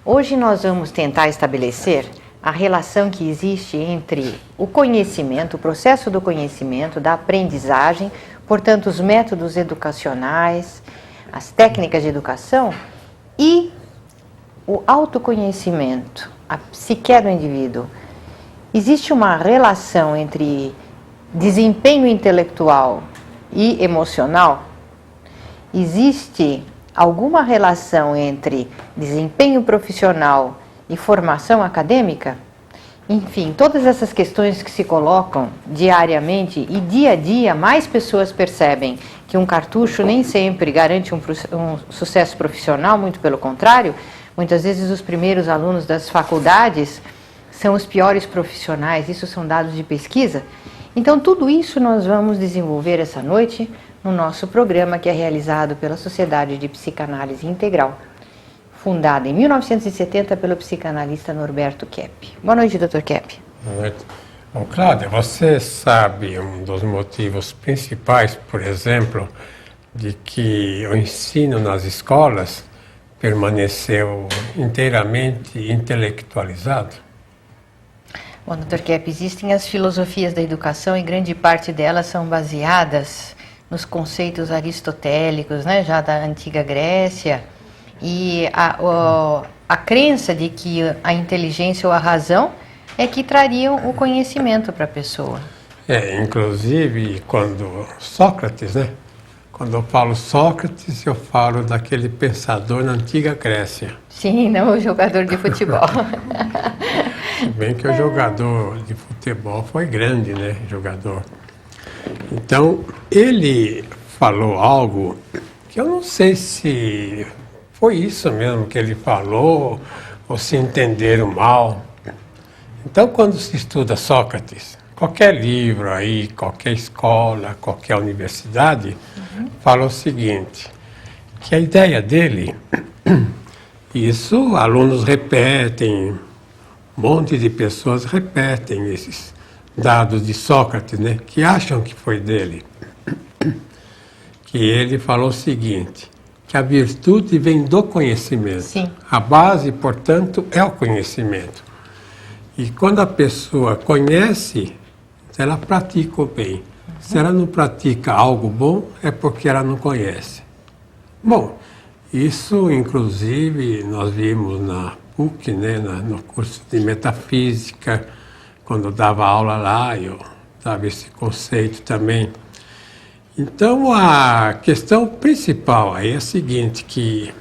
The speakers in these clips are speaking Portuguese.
Hoje nós vamos tentar estabelecer a relação que existe entre o conhecimento, o processo do conhecimento, da aprendizagem, portanto, os métodos educacionais, as técnicas de educação e o autoconhecimento, a psique do indivíduo. Existe uma relação entre desempenho intelectual e emocional? Existe alguma relação entre desempenho profissional e formação acadêmica? Enfim, todas essas questões que se colocam diariamente e dia a dia, mais pessoas percebem que um cartucho nem sempre garante um sucesso profissional, muito pelo contrário. Muitas vezes os primeiros alunos das faculdades são os piores profissionais, isso são dados de pesquisa. Então, tudo isso nós vamos desenvolver essa noite no nosso programa, que é realizado pela Sociedade de Psicanálise Integral, fundada em 1970 pelo psicanalista Norberto Kepp. Boa noite, Dr. Kepp. Boa noite. Bom, Cláudia, você sabe um dos motivos principais, por exemplo, de que o ensino nas escolas permaneceu inteiramente intelectualizado? Bom, Dr. Kepp, existem as filosofias da educação e grande parte delas são baseadas nos conceitos aristotélicos, né, já da antiga Grécia, e a crença de que a inteligência ou a razão é que trariam o conhecimento para a pessoa. Inclusive, quando Sócrates, né? Quando eu falo Sócrates, eu falo daquele pensador na antiga Grécia. Sim, não o jogador de futebol. Se bem que o jogador de futebol foi grande, né? Jogador. Então, ele falou algo que eu não sei se foi isso mesmo que ele falou ou se entenderam mal. Então, quando se estuda Sócrates, qualquer livro aí, qualquer escola, qualquer universidade, fala o seguinte, que a ideia dele, isso alunos repetem, um monte de pessoas repetem esses dados de Sócrates, né, que acham que foi dele. Que ele falou o seguinte, que a virtude vem do conhecimento. Sim. A base, portanto, é o conhecimento. E quando a pessoa conhece, ela pratica o bem. Se ela não pratica algo bom, é porque ela não conhece. Bom, isso, inclusive, nós vimos na PUC, né, no curso de Metafísica, quando eu dava aula lá, eu dava esse conceito também. Então, a questão principal aí é a seguinte, que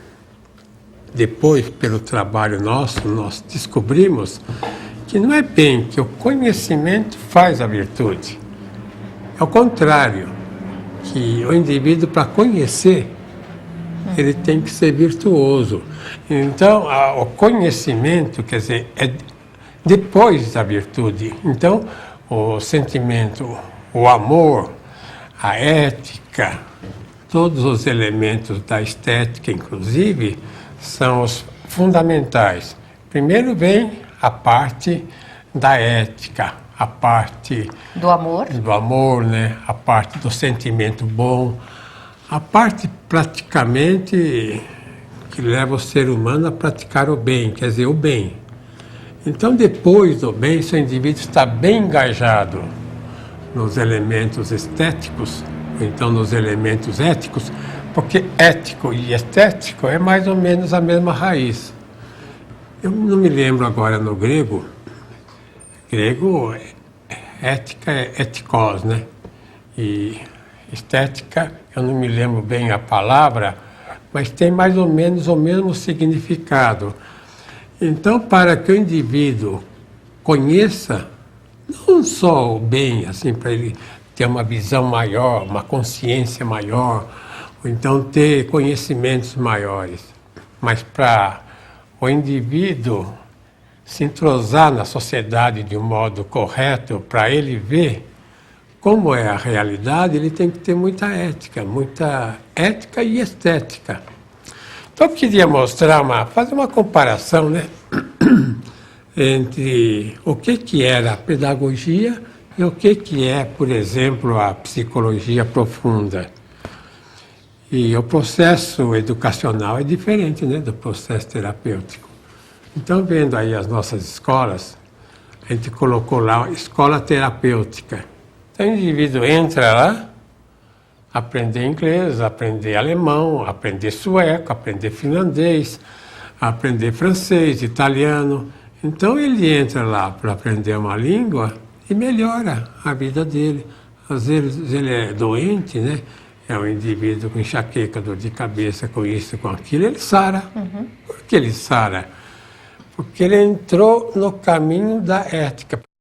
depois, pelo trabalho nosso, nós descobrimos que não é bem que o conhecimento faz a virtude. É o contrário, que o indivíduo, para conhecer, ele tem que ser virtuoso. Então, o conhecimento, quer dizer, é depois da virtude. Então, o sentimento, o amor, a ética, todos os elementos da estética, inclusive, são os fundamentais. Primeiro vem a parte da ética, a parte do amor, né? A parte do sentimento bom, a parte praticamente que leva o ser humano a praticar o bem, quer dizer, o bem. Então, depois do bem, se o indivíduo está bem engajado nos elementos estéticos, ou então nos elementos éticos, porque ético e estético é mais ou menos a mesma raiz. Eu não me lembro agora no grego, ética é etikos, né? E estética, eu não me lembro bem a palavra, mas tem mais ou menos o mesmo significado. Então, para que o indivíduo conheça, não só o bem, assim, para ele ter uma visão maior, uma consciência maior, ou então ter conhecimentos maiores, mas para o indivíduo se entrosar na sociedade de um modo correto, para ele ver como é a realidade, ele tem que ter muita ética e estética. Então, eu queria fazer uma comparação, né, entre o que era a pedagogia e o que é, por exemplo, a psicologia profunda. E o processo educacional é diferente, né, do processo terapêutico. Então, vendo aí as nossas escolas, a gente colocou lá escola terapêutica. Então, o indivíduo entra lá, aprender inglês, aprender alemão, aprender sueco, aprender finlandês, aprender francês, italiano. Então, ele entra lá para aprender uma língua e melhora a vida dele. Às vezes ele é doente, né? É um indivíduo com enxaqueca, dor de cabeça, com isso, com aquilo, ele sara. Por que ele sara? Porque ele entrou no caminho da ética.